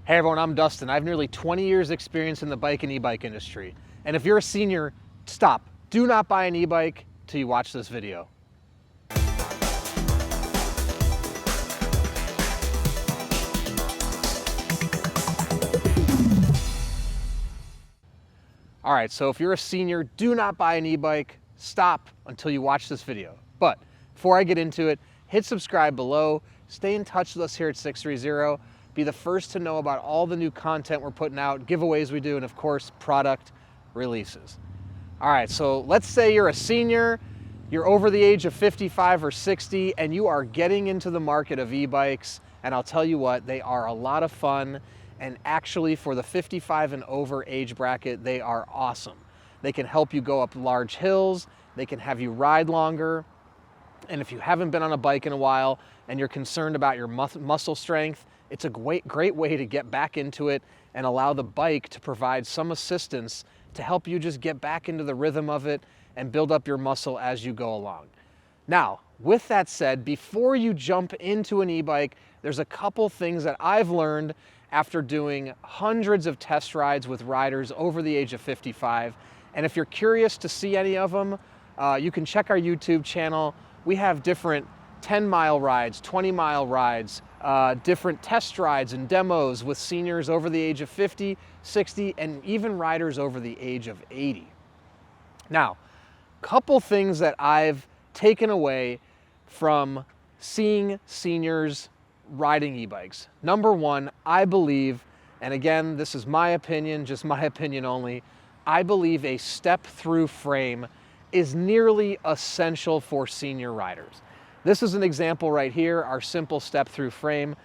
Hey everyone, I'm Dustin. I have nearly 20 years experience in the bike and e-bike industry. And if you're a senior, stop. Do not buy an e-bike till you watch this video. All right, so if you're a senior, do not buy an e-bike. Stop until you watch this video. But before I get into it, hit subscribe below. Stay in touch with us here at 630. Be the first to know about all the new content we're putting out, giveaways we do, and of course, product releases. All right, so let's say you're a senior, you're over the age of 55 or 60, and you are getting into the market of e-bikes, and I'll tell you what, they are a lot of fun, and actually for the 55 and over age bracket, they are awesome. They can help you go up large hills, they can have you ride longer, and if you haven't been on a bike in a while and you're concerned about your muscle strength, it's a great way to get back into it and allow the bike to provide some assistance to help you just get back into the rhythm of it and build up your muscle as you go along. Now, with that said, before you jump into an e-bike, there's a couple things that I've learned after doing hundreds of test rides with riders over the age of 55. And if you're curious to see any of them, you can check our YouTube channel. We have different 10-mile rides, 20-mile rides, different test rides and demos with seniors over the age of 50, 60, and even riders over the age of 80. Now, couple things that I've taken away from seeing seniors riding e-bikes. Number one, I believe, and again, this is my opinion, just my opinion only, I believe a step-through frame is nearly essential for senior riders. This is an example right here, our simple step-through frame.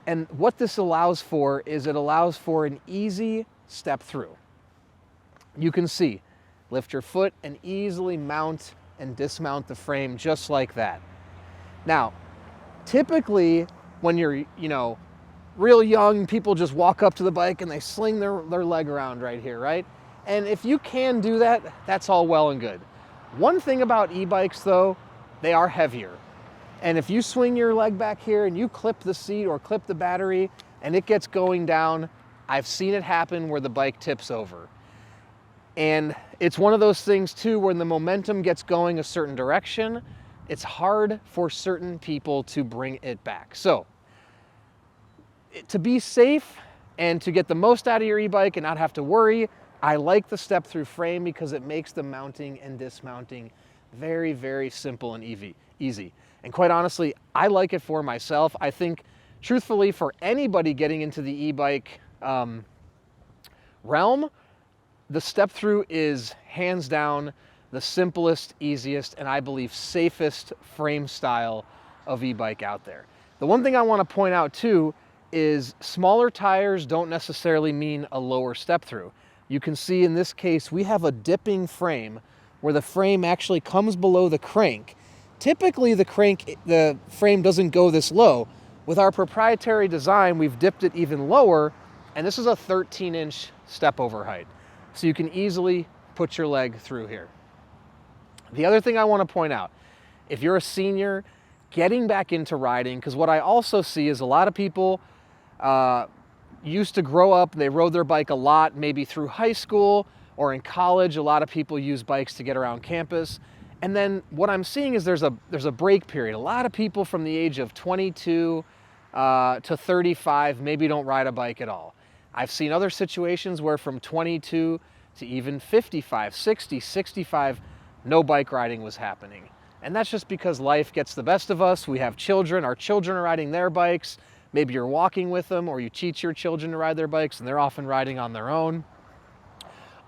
And what this allows for is it allows for an easy step-through. You can see, lift your foot and easily mount and dismount the frame just like that. Now, typically when you're, real young, people just walk up to the bike and they sling their leg around right here, right? And if you can do that, that's all well and good. One thing about e-bikes though, they are heavier. And if you swing your leg back here and you clip the seat or clip the battery and it gets going down, I've seen it happen where the bike tips over. And it's one of those things too, when the momentum gets going a certain direction, it's hard for certain people to bring it back. So to be safe and to get the most out of your e-bike and not have to worry, I like the step-through frame because it makes the mounting and dismounting very, very simple and easy. And quite honestly, I like it for myself. I think, truthfully, for anybody getting into the e-bike realm, the step-through is hands down the simplest, easiest, and I believe safest frame style of e-bike out there. The one thing I want to point out too is smaller tires don't necessarily mean a lower step-through. You can see in this case, we have a dipping frame where the frame actually comes below the crank. Typically the frame doesn't go this low. With our proprietary design, we've dipped it even lower, and this is a 13-inch step over height. So you can easily put your leg through here. The other thing I want to point out, if you're a senior getting back into riding, because what I also see is a lot of people used to grow up, they rode their bike a lot, maybe through high school or in college. A lot of people use bikes to get around campus. And then what I'm seeing is there's a break period. A lot of people from the age of 22 to 35 maybe don't ride a bike at all. I've seen other situations where from 22 to even 55, 60, 65, no bike riding was happening. And that's just because life gets the best of us. We have children, our children are riding their bikes. Maybe you're walking with them or you teach your children to ride their bikes and they're often riding on their own.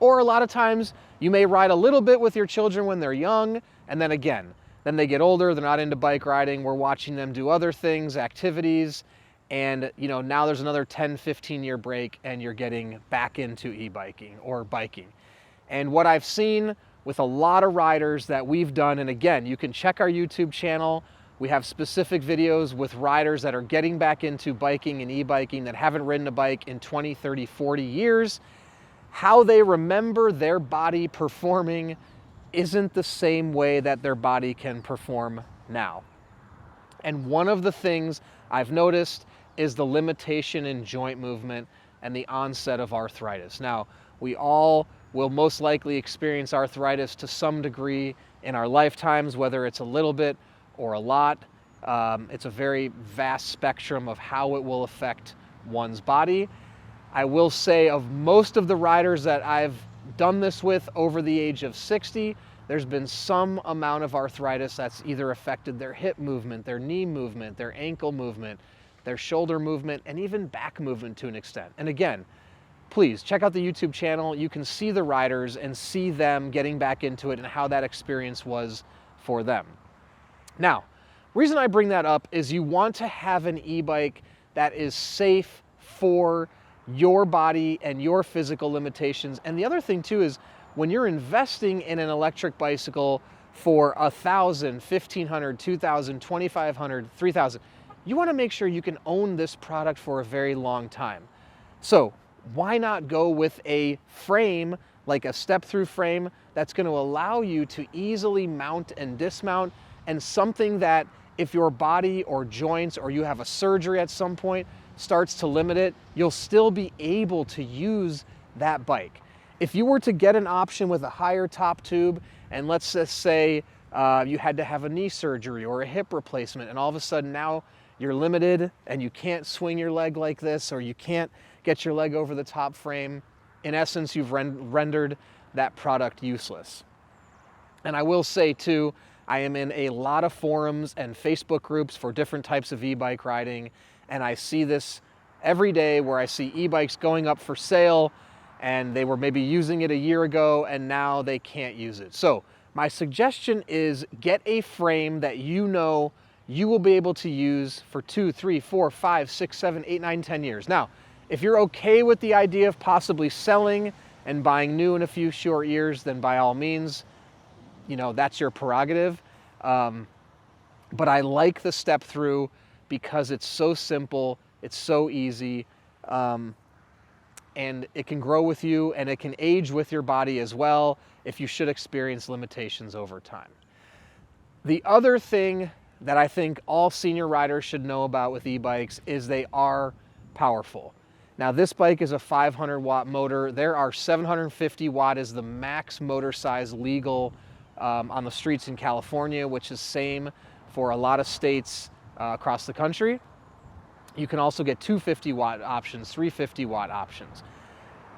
Or a lot of times you may ride a little bit with your children when they're young, and then again, then they get older, they're not into bike riding, we're watching them do other things, activities, and now there's another 10, 15-year break and you're getting back into e-biking or biking. And what I've seen with a lot of riders that we've done, and again, you can check our YouTube channel, we have specific videos with riders that are getting back into biking and e-biking that haven't ridden a bike in 20, 30, 40 years, how they remember their body performing isn't the same way that their body can perform now. And one of the things I've noticed is the limitation in joint movement and the onset of arthritis. Now, we all will most likely experience arthritis to some degree in our lifetimes, whether it's a little bit or a lot. It's a very vast spectrum of how it will affect one's body. I will say, of most of the riders that I've done this with over the age of 60, there's been some amount of arthritis that's either affected their hip movement, their knee movement, their ankle movement, their shoulder movement, and even back movement to an extent. And again, please check out the YouTube channel. You can see the riders and see them getting back into it and how that experience was for them. Now, reason I bring that up is you want to have an e-bike that is safe for your body and your physical limitations. And the other thing too is when you're investing in an electric bicycle for $1,000, $1,500, $2,000, $2,500, $3,000, you want to make sure you can own this product for a very long time. So why not go with a frame, like a step-through frame, that's going to allow you to easily mount and dismount, and something that if your body or joints or you have a surgery at some point starts to limit it, you'll still be able to use that bike. If you were to get an option with a higher top tube, and let's just say you had to have a knee surgery or a hip replacement, and all of a sudden now you're limited and you can't swing your leg like this, or you can't get your leg over the top frame, in essence, you've rendered that product useless. And I will say too, I am in a lot of forums and Facebook groups for different types of e-bike riding, and I see this every day where I see e-bikes going up for sale, and they were maybe using it a year ago and now they can't use it. So my suggestion is get a frame that you know you will be able to use for 2, 3, 4, 5, 6, 7, 8, 9, 10 years. Now, if you're okay with the idea of possibly selling and buying new in a few short years, then by all means, you know, that's your prerogative. But I like the step through because it's so simple, it's so easy, and it can grow with you and it can age with your body as well if you should experience limitations over time. The other thing that I think all senior riders should know about with e-bikes is they are powerful. Now, this bike is a 500 watt motor. There are 750 watt is the max motor size legal on the streets in California, which is same for a lot of states across the country. You can also get 250 watt options, 350 watt options.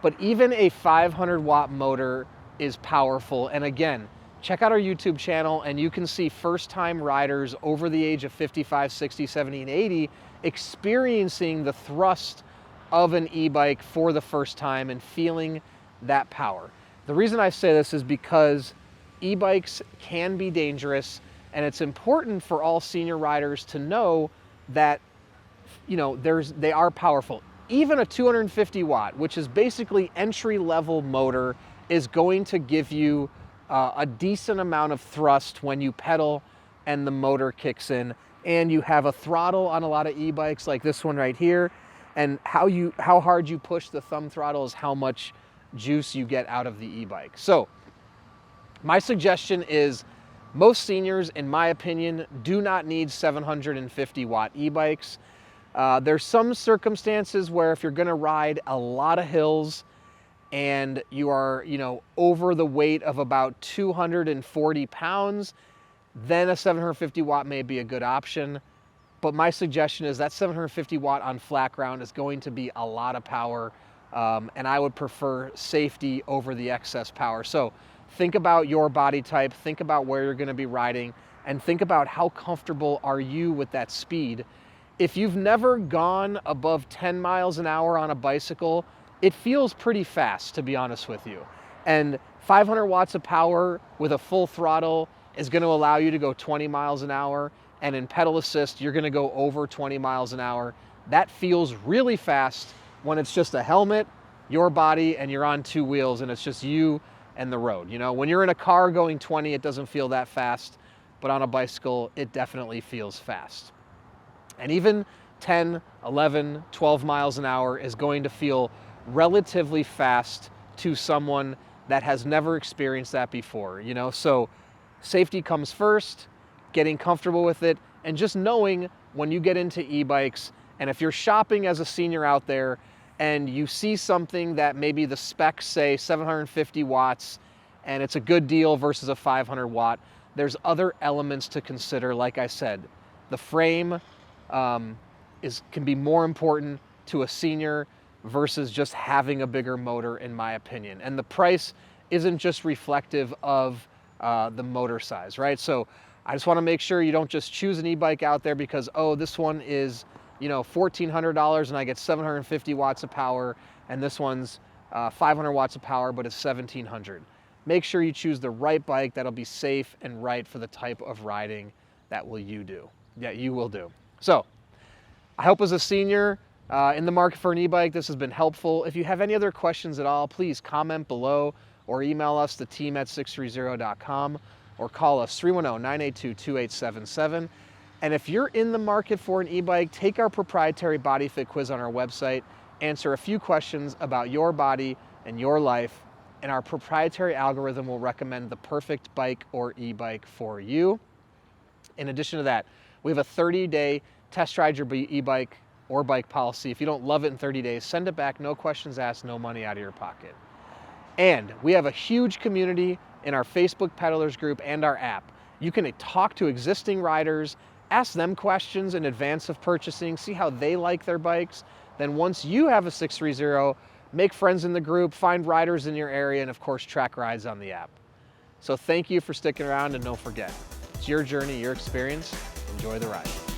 But even a 500 watt motor is powerful. And again, check out our YouTube channel and you can see first-time riders over the age of 55, 60, 70, and 80 experiencing the thrust of an e-bike for the first time and feeling that power. The reason I say this is because e-bikes can be dangerous, and it's important for all senior riders to know that, you know, they are powerful. Even a 250 watt, which is basically entry-level motor, is going to give you a decent amount of thrust when you pedal and the motor kicks in. And you have a throttle on a lot of e-bikes like this one right here. And how hard you push the thumb throttle is how much juice you get out of the e-bike. So my suggestion is most seniors, in my opinion, do not need 750 watt e-bikes. There's some circumstances where if you're gonna ride a lot of hills and you are, you know, over the weight of about 240 pounds, then a 750 watt may be a good option. But my suggestion is that 750 watt on flat ground is going to be a lot of power, and I would prefer safety over the excess power. So think about your body type, think about where you're gonna be riding, and think about how comfortable are you with that speed. If you've never gone above 10 miles an hour on a bicycle, it feels pretty fast, to be honest with you. And 500 watts of power with a full throttle is gonna allow you to go 20 miles an hour. And in pedal assist, you're gonna go over 20 miles an hour. That feels really fast when it's just a helmet, your body, and you're on two wheels, and it's just you and the road. You know, when you're in a car going 20, it doesn't feel that fast, but on a bicycle, it definitely feels fast. And even 10, 11, 12 miles an hour is going to feel relatively fast to someone that has never experienced that before, you know? So safety comes first, getting comfortable with it, and just knowing when you get into e-bikes, And if you're shopping as a senior out there and you see something that maybe the specs say 750 watts and it's a good deal versus a 500 watt, there's other elements to consider. Like I said, the frame can be more important to a senior versus just having a bigger motor, in my opinion. And the price isn't just reflective of the motor size, right? So I just want to make sure you don't just choose an e-bike out there because, oh, this one is, you know, $1,400 and I get 750 watts of power, and this one's 500 watts of power, but it's 1,700. Make sure you choose the right bike that'll be safe and right for the type of riding that you will do. So I hope as a senior in the market for an e-bike, this has been helpful. If you have any other questions at all, please comment below or email us, the team at sixthreezero.com, or call us 310-982-2877. And if you're in the market for an e-bike, take our proprietary body fit quiz on our website, answer a few questions about your body and your life, and our proprietary algorithm will recommend the perfect bike or e-bike for you. In addition to that, we have a 30-day test ride your e-bike or bike policy. If you don't love it in 30 days, send it back, no questions asked, no money out of your pocket. And we have a huge community in our Facebook Peddlers group and our app. You can talk to existing riders, ask them questions in advance of purchasing, see how they like their bikes. Then once you have a 630, make friends in the group, find riders in your area, and of course, track rides on the app. So thank you for sticking around, and don't forget, it's your journey, your experience. Enjoy the ride.